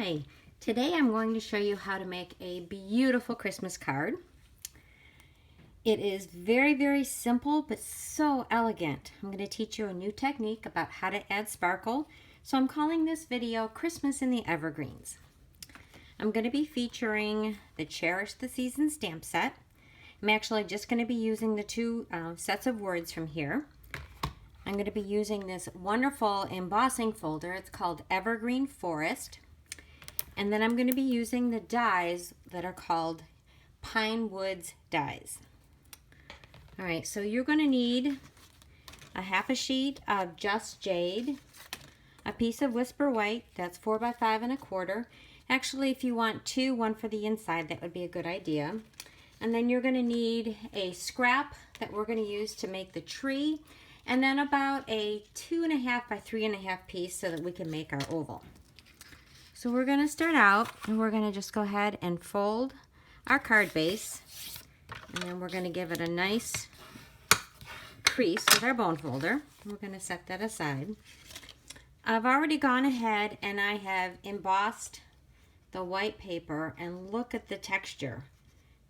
Hi, today I'm going to show you how to make a beautiful Christmas card. It is very simple but so elegant. I'm going to teach you a new technique about how to add sparkle. So I'm calling this video Christmas in the Evergreens. I'm going to be featuring the Cherish the Season stamp set. I'm actually just going to be using the two sets of words from here. I'm going to be using this wonderful embossing folder. It's called Evergreen Forest. And then I'm going to be using the dies that are called Pine Woods dies. All right, so you're going to need a half a sheet of Just Jade, a piece of Whisper White, that's 4 by 5 1/4. Actually, if you want two, one for the inside, that would be a good idea. And then you're going to need a scrap that we're going to use to make the tree, and then about a 2.5 by 3.5 piece so that we can make our oval. So we're going to start out and we're going to just go ahead and fold our card base, and then we're going to give it a nice crease with our bone folder. We're going to set that aside. I've already gone ahead and I have embossed the white paper, and look at the texture.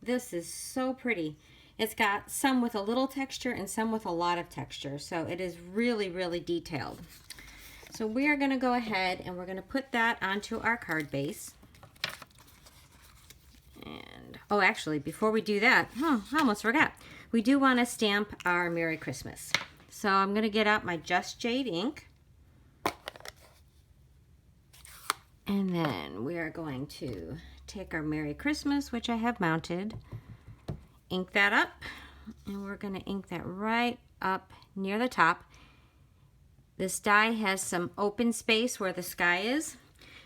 This is so pretty. It's got some with a little texture and some with a lot of texture, so it is really detailed. So we are going to go ahead and we're going to put that onto our card base. And oh, actually, before we do that, I almost forgot. We do want to stamp our Merry Christmas. So I'm going to get out my Just Jade ink. And then we are going to take our Merry Christmas, which I have mounted, ink that up, and we're going to ink that right up near the top. This die has some open space where the sky is,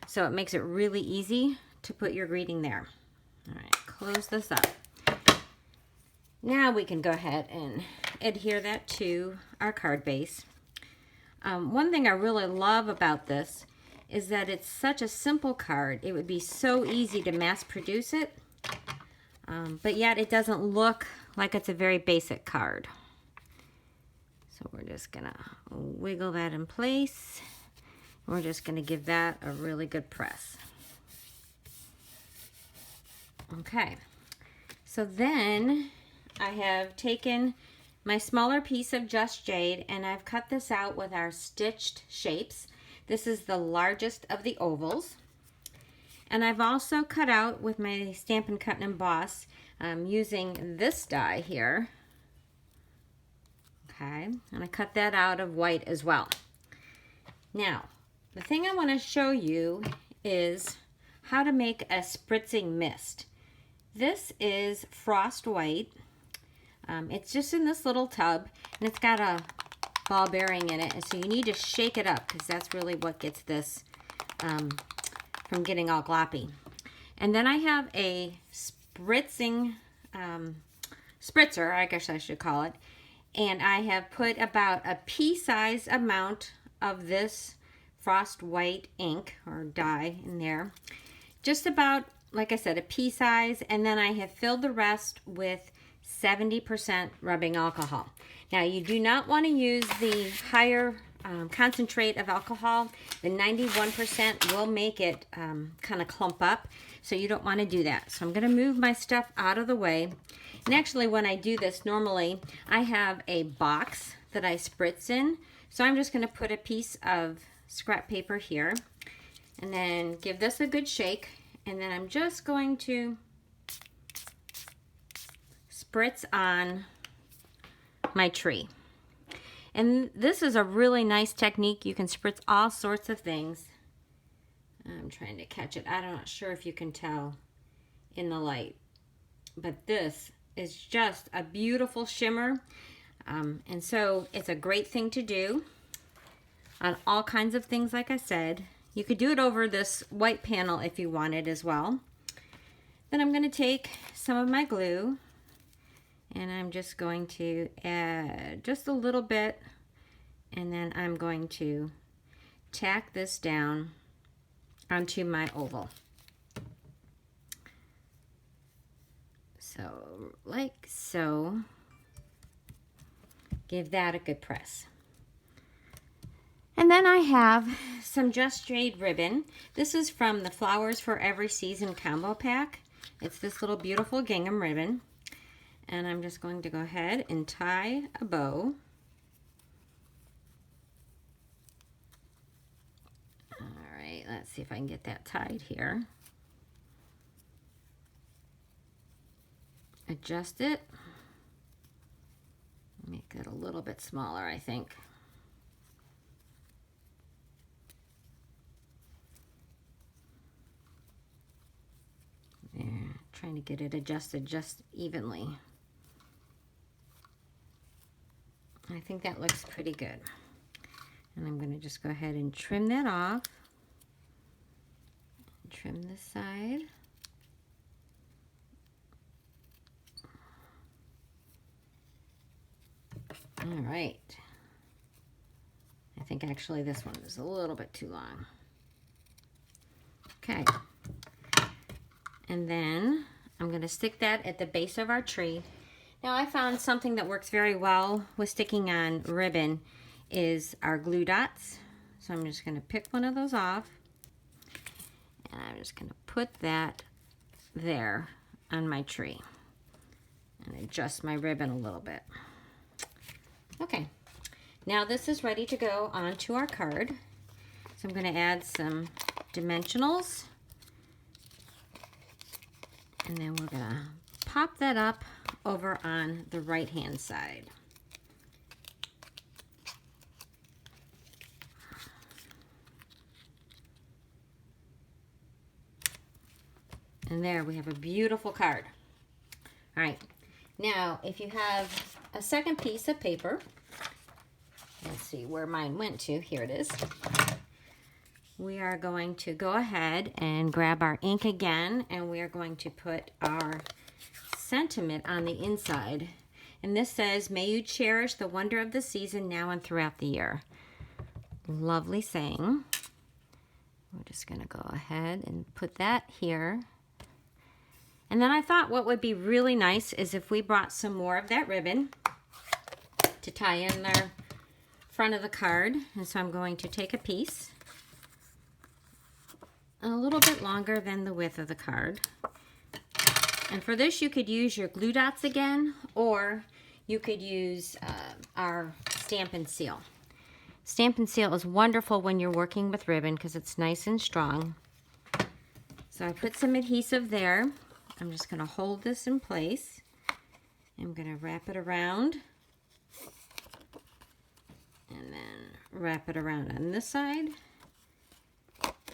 so it makes it really easy to put your greeting there. All right, close this up. Now we can go ahead and adhere that to our card base. One thing I really love about this is that it's such a simple card. It would be so easy to mass produce it, but yet it doesn't look like it's a very basic card. So we're just gonna wiggle that in place. We're just gonna give that a really good press. Okay, so then I have taken my smaller piece of Just Jade and I've cut this out with our stitched shapes. This is the largest of the ovals. And I've also cut out with my Stampin' Cut and Emboss using this die here. Okay, and I cut that out of white as well. Now, the thing I want to show you is how to make a spritzing mist. This is frost white. It's just in this little tub, and it's got a ball bearing in it, and so you need to shake it up because that's really what gets this from getting all gloppy. And then I have a spritzing spritzer, I guess I should call it, and I have put about a pea-sized amount of this frost white ink or dye in there, just about, like I said, a pea size, and then I have filled the rest with 70% rubbing alcohol. Now, you do not want to use the higher concentrate of alcohol. The 91% will make it kind of clump up, so you don't want to do that. So I'm going to move my stuff out of the way. And actually, when I do this, normally I have a box that I spritz in. So I'm just going to put a piece of scrap paper here and then give this a good shake. And then I'm just going to spritz on my tree. And this is a really nice technique. You can spritz all sorts of things. I'm trying to catch it. I'm not sure if you can tell in the light, but this is just a beautiful shimmer. And so it's a great thing to do on all kinds of things. Like I said, you could do it over this white panel if you wanted as well. Then I'm going to take some of my glue, and I'm just going to add just a little bit, and then I'm going to tack this down onto my oval. So, like so. Give that a good press. And then I have some Just Jade ribbon. This is from the Flowers for Every Season combo pack. It's this little beautiful gingham ribbon. And I'm just going to go ahead and tie a bow. All right, let's see if I can get that tied here. Adjust it. Make it a little bit smaller, I think. There, trying to get it adjusted just evenly. I think that looks pretty good. And I'm going to just go ahead and trim that off. Trim this side. All right. I think actually this one is a little bit too long. Okay. And then I'm going to stick that at the base of our tree. Now I found something that works very well with sticking on ribbon is our glue dots. So I'm just going to pick one of those off. And I'm just going to put that there on my tree. And adjust my ribbon a little bit. Okay, now this is ready to go onto our card. So I'm going to add some dimensionals. And then we're going to pop that up over on the right-hand side. And there we have a beautiful card. All right, now if you have a second piece of paper, let's see where mine went to, here it is. We are going to go ahead and grab our ink again, and we are going to put our sentiment on the inside. And this says, "May you cherish the wonder of the season now and throughout the year." Lovely saying. We're just going to go ahead and put that here. And then I thought what would be really nice is if we brought some more of that ribbon to tie in the front of the card. And so I'm going to take a piece a little bit longer than the width of the card. And for this you could use your glue dots again, or you could use our Stampin' Seal. Stampin' Seal is wonderful when you're working with ribbon because it's nice and strong. So I put some adhesive there. I'm just going to hold this in place. I'm going to wrap it around. And then wrap it around on this side.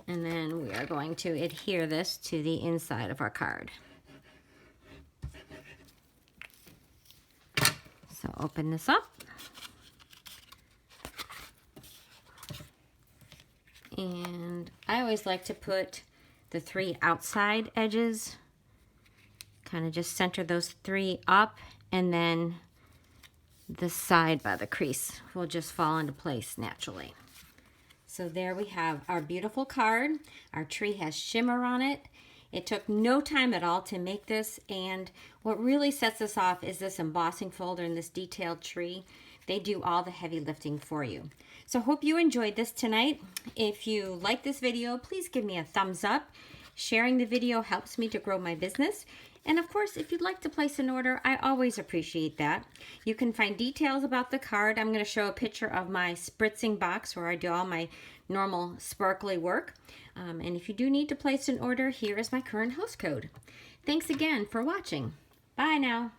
And then we are going to adhere this to the inside of our card. So open this up. And I always like to put the 3 outside edges, kind of just center those 3 up, and then the side by the crease will just fall into place naturally. So there we have our beautiful card. Our tree has shimmer on it. It took no time at all to make this, and what really sets this off is this embossing folder and this detailed tree. They do all the heavy lifting for you. So hope you enjoyed this tonight. If you like this video, please give me a thumbs up. Sharing the video helps me to grow my business. And of course, if you'd like to place an order, I always appreciate that. You can find details about the card. I'm going to show a picture of my spritzing box where I do all my normal sparkly work. And if you do need to place an order, here is my current host code. Thanks again for watching. Bye now.